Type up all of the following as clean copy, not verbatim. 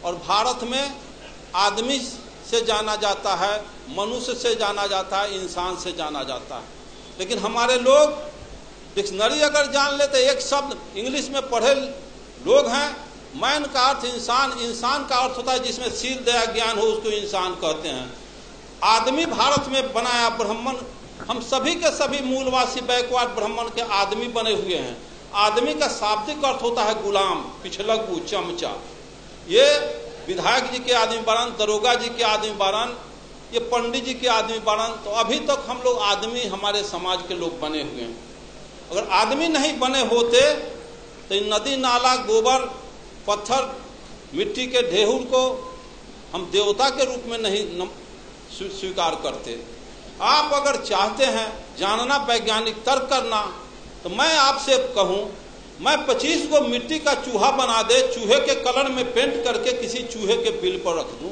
और भारत में आदमी से जाना जाता है, मनुष्य से जाना जाता है, इंसान से जाना जाता है। लेकिन हमारे लोग डिक्शनरी अगर जान लेते, एक शब्द इंग्लिश में पढ़े लोग हैं, मैन का अर्थ इंसान, इंसान का अर्थ होता है जिसमें शील दया ज्ञान हो, उसको इंसान कहते हैं। आदमी भारत में बनाया ब्राह्मण, हम सभी के सभी मूलवासी बैकवर्ड ब्राह्मण के आदमी बने हुए हैं। आदमी का शाब्दिक अर्थ होता है गुलाम, पिछलग्गू, चमचा। ये विधायक जी के आदमी बारन, दरोगा जी के आदमी बारन, ये पंडित जी के आदमी बारन। तो अभी तक हम लोग आदमी, हमारे समाज के लोग बने हुए हैं। अगर आदमी नहीं बने होते तो नदी नाला, गोबर, पत्थर, मिट्टी के ढेहूर को हम देवता के रूप में नहीं स्वीकार करते। आप अगर चाहते हैं जानना, वैज्ञानिक तर्क करना, तो मैं आपसे कहूं, मैं 25 को मिट्टी का चूहा बना दे, चूहे के कलर में पेंट करके किसी चूहे के बिल पर रख दूं,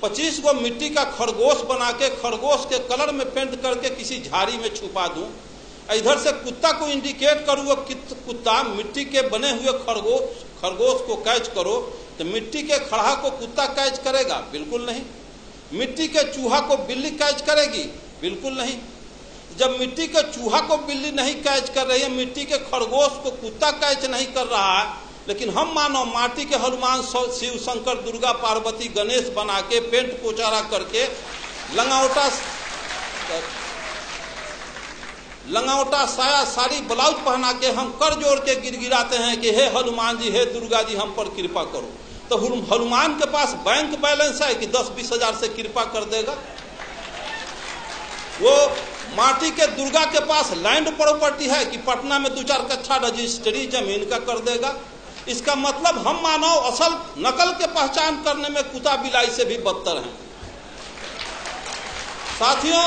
25 को मिट्टी का खरगोश बना के खरगोश के कलर में पेंट करके किसी झाड़ी में छुपा दूं, इधर से कुत्ता को इंडिकेट करूँ, कुत्ता मिट्टी के बने हुए खरगोश को कैच करो, तो मिट्टी के खड़हा को कुत्ता कैच करेगा? बिल्कुल नहीं। मिट्टी के चूहा को बिल्ली कैच करेगी? बिल्कुल नहीं। जब मिट्टी के चूहा को बिल्ली नहीं कैच कर रही है, मिट्टी के खरगोश को कुत्ता कैच नहीं कर रहा है, लेकिन हम मानो माटी के हनुमान, शिव, शंकर, दुर्गा, पार्वती, गणेश बना के पेंट पोचारा करके लंगौटा साया साड़ी ब्लाउज पहना के हम कर जोड़ के गिड़गिड़ाते हैं कि हे हनुमान जी, हे दुर्गा जी, हम पर कृपा करो। तो हनुमान के पास बैंक बैलेंस है कि 10-20 हजार से कृपा कर देगा? वो माटी के दुर्गा के पास लैंड प्रॉपर्टी है कि पटना में 2-4 कट्ठा रजिस्ट्री जमीन का कर देगा? इसका मतलब हम मानव असल नकल के पहचान करने में कुत्ता बिलाई से भी बदतर हैं। साथियों,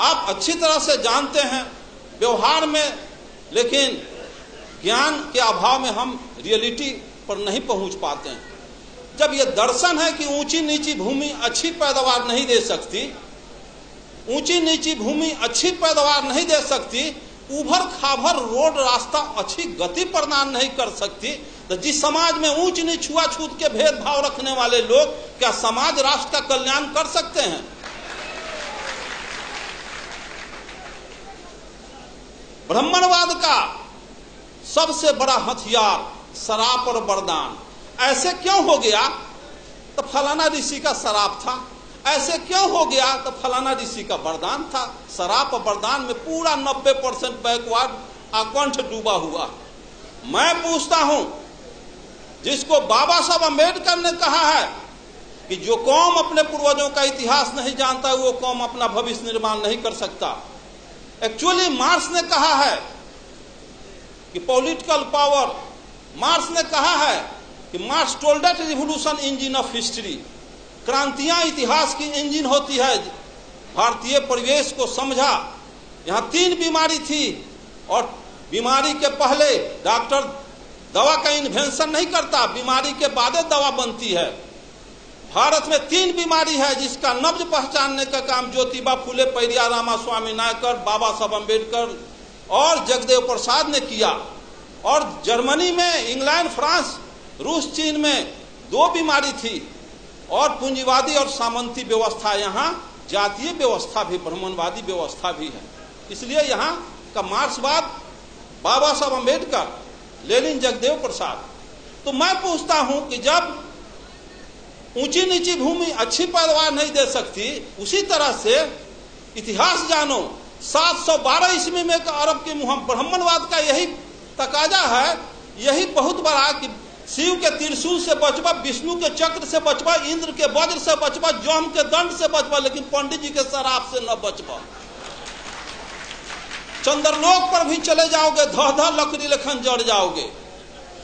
आप अच्छी तरह से जानते हैं व्यवहार में, लेकिन ज्ञान के अभाव में हम रियलिटी पर नहीं पहुंच पाते हैं। जब यह दर्शन है कि ऊंची नीची भूमि अच्छी पैदावार नहीं दे सकती, ऊंची नीची भूमि अच्छी पैदावार नहीं दे सकती, उभर खाभर रोड रास्ता अच्छी गति प्रदान नहीं कर सकती, तो जिस समाज में ऊंच नीच छुआछूत के भेदभाव रखने वाले लोग क्या समाज राष्ट्र का कल्याण कर सकते हैं? ब्राह्मणवाद का सबसे बड़ा हथियार शराब और वरदान। ऐसे क्यों हो गया? तो फलाना ऋषि का शराब था। ऐसे क्यों हो गया? तो फलाना ऋषि का वरदान था। शराब और वरदान में पूरा 90% बैकवर्ड आकंठ डूबा हुआ। मैं पूछता हूं, जिसको बाबा साहब अम्बेडकर ने कहा है कि जो कौम अपने पूर्वजों का इतिहास नहीं जानता, वो कौम अपना भविष्य निर्माण नहीं कर सकता। एक्चुअली मार्क्स ने कहा है कि पॉलिटिकल पावर, मार्क्स ने कहा है कि Marx told that revolution engine of history, क्रांतियां इतिहास की इंजन होती है। भारतीय परिवेश को समझा। यहां 3 बीमारी थी और बीमारी के पहले डॉक्टर दवा का इन्वेंशन नहीं करता, बीमारी के बाद दवा बनती है। भारत में 3 बीमारी है जिसका नब्ज पहचानने का काम ज्योतिबा फुले, पेरियार रामास्वामी नायकर, बाबा साहब अम्बेडकर और जगदेव प्रसाद ने किया। और जर्मनी में, इंग्लैंड, फ्रांस, रूस, चीन में 2 बीमारी थी। और पूंजीवादी और सामंती व्यवस्था, यहाँ जातीय व्यवस्था भी, ब्राह्मणवादी व्यवस्था भी है। इसलिए यहाँ का मार्क्सवाद बाबा साहब अम्बेडकर, लेनिन, जगदेव प्रसाद। तो मैं पूछता हूं कि जब ऊंची नीची भूमि अच्छी पैदावार नहीं दे सकती, उसी तरह से इतिहास जानो। 712 ईस्वी में अरब के ब्राह्मणवाद का यही तकाजा है, यही बहुत बड़ा कि शिव के त्रिशूल से बचबा, विष्णु के चक्र से बचबा, इंद्र के वज्र से बचबा, जम के दंड से बचबा, लेकिन पंडित जी के शराब से न बचबा। चंद्रलोक पर भी चले जाओगे, धह लकड़ी लेखन जड़ जाओगे।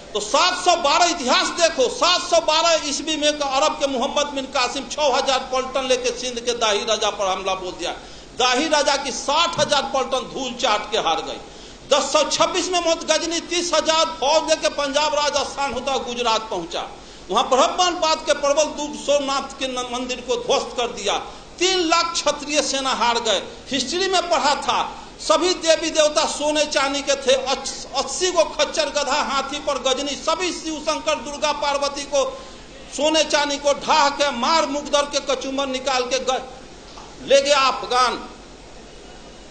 तो 712 इतिहास देखो। 712 ईस्वी में अरब के मोहम्मद बिन कासिम 6000 पलटन लेके सिंध के दाही राजा पर हमला बोल दिया। दाही राजा की 60,000 पलटन धूल चाट के हार गई। 1026 में मोहम्मद गजनी 30,000 फौज लेके पंजाब, राजस्थान होता गुजरात पहुंचा। वहां ब्रह्मणवाद के प्रबल दूत सोमनाथ के मंदिर को ध्वस्त कर दिया। 3 लाख क्षत्रिय सेना हार गए। हिस्ट्री में पढ़ा था सभी देवी देवता सोने चांदी के थे। 80 को खच्चर गधा हाथी पर गजनी, सभी शिव शंकर दुर्गा पार्वती को सोने चांदी को ढाह के मार मुकदर के कचूमर निकाल के ले गया अफगान।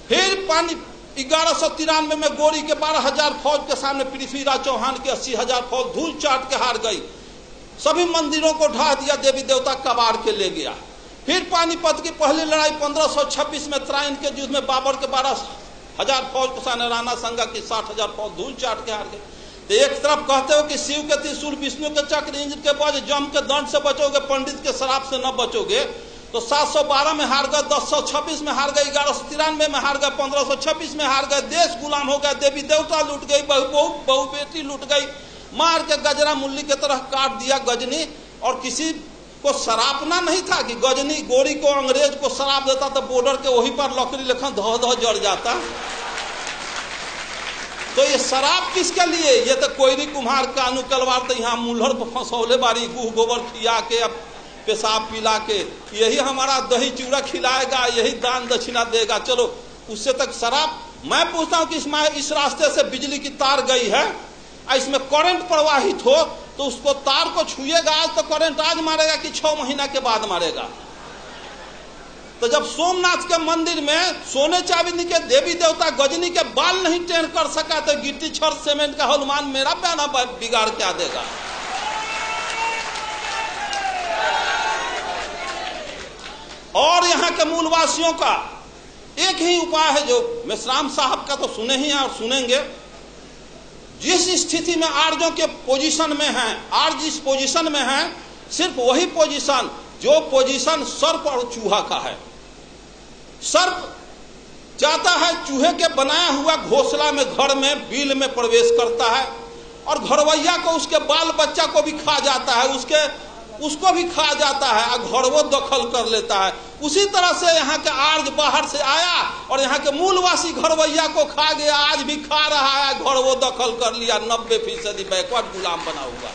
फिर पानी 1193 में गोरी के 12,000 फौज के सामने पृथ्वीराज चौहान के 80,000 फौज धूल चाट के हार गई। सभी मंदिरों को ढा दिया, देवी देवता कबाड़ के ले गया। फिर पानीपत की पहली लड़ाई 1526 में त्राइन के युद्ध में बाबर के 12,000 फौज के सामने राणा संगा की 60,000 फौज धूल चाट के हार गई। तो एक तरफ कहते हो कि शिव के त्रिशूल, विष्णु के चक्र, इंद्र के वज्र, जम के दंड से बचोगे, पंडित के शराब से न बचोगे। तो 712 में हार गए, 1026 में हार गए, 1193 में हार गए, 1526 में हार गए। देश गुलाम हो गया, देवी देवता लूट गई, बहु बेटी लूट गई, मार के गजरा मुल्ली की तरह काट दिया गजनी। और किसी को शरापना नहीं था कि गजनी गोरी को अंग्रेज को शराप देता तो बॉर्डर के वहीं पर लकड़ी लेखन धो धो जड़ जाता। तो ये शराब किसके लिए? ये तो कोयरी कुम्हार कानू कलवार तो यहाँ मुल्हर पर फंसौले बारी, गुह गोबर खिया के, अब पेशाब पिला के, यही हमारा दही चूड़ा खिलाएगा, यही दान दक्षिणा देगा, चलो उससे तक शराब। मैं पूछता हूँ कि इस रास्ते से बिजली की तार गई है, इसमें करंट प्रवाहित हो तो उसको तार को छुएगा आज तो करंट आज मारेगा कि 6 महीना के बाद मारेगा? तो जब सोमनाथ के मंदिर में सोने चांदी के देवी देवता गजनी के बाल नहीं टेढ़ कर सका तो गिट्टी छड़ सीमेंट का हनुमान मेरा बयाना बिगाड़ क्या देगा? और यहाँ के मूलवासियों का एक ही उपाय है, जो मेश्राम साहब का तो सुने ही हैं और सुनेंगे। जिस स्थिति में आर्यों के पोजीशन में हैं, आर्य जिस पोजीशन में हैं, सिर्फ वही पोजीशन जो पोजीशन सर्प और चूहा का है। सर्प जाता है चूहे के बनाया हुआ घोंसला में, घर में, बिल में प्रवेश करता है और घरवैया को, उसके बाल बच्चा को भी खा जाता है, उसको भी खा जाता है और घरवो दखल कर लेता है। उसी तरह से यहाँ के आर्य बाहर से आया और यहाँ के मूलवासी घरवैया को खा गया, आज भी खा रहा है, घरवो दखल कर लिया। 90% बैकवर्ड गुलाम बना हुआ।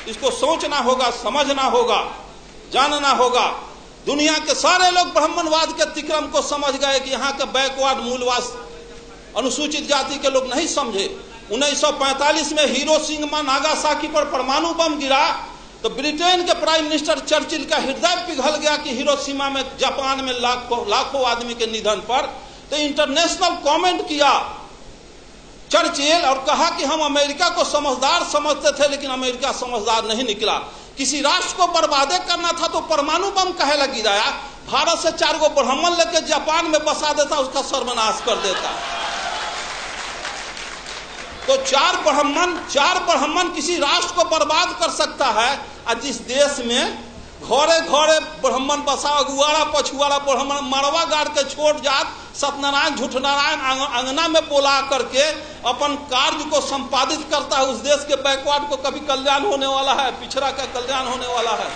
इसको सोचना होगा, समझना होगा, जानना होगा। दुनिया के सारे लोग ब्राह्मणवाद के तिक्रम को समझ गए कि यहाँ के बैकवर्ड मूलवास अनुसूचित जाति के लोग नहीं समझे। 1945 में हिरोशिमा नागासाकी पर परमाणु बम गिरा तो ब्रिटेन के प्राइम मिनिस्टर चर्चिल का हृदय पिघल गया कि हिरोशिमा में, जापान में लाखों आदमी के निधन पर। तो इंटरनेशनल कमेंट किया चर्चिल और कहा कि हम अमेरिका को समझदार समझते थे लेकिन अमेरिका समझदार नहीं निकला। किसी राष्ट्र को बर्बादे करना था तो परमाणु बम काहे लग गिराया? भारत से 4 गो ब्राह्मण लेकर जापान में बसा देता, उसका सर्वनाश कर देता। तो 4 ब्राह्मण किसी राष्ट्र को बर्बाद कर सकता है। और जिस देश में घरे घरे ब्राह्मण बसा, अगुआड़ा पछुआड़ा ब्राह्मण मरवा गाड़ के छोड़ जात, सत्यनारायण झूठनारायण अंगना में बोला करके अपन कार्य को संपादित करता है, उस देश के बैकवर्ड को कभी कल्याण होने वाला है? पिछड़ा का कल्याण होने वाला है?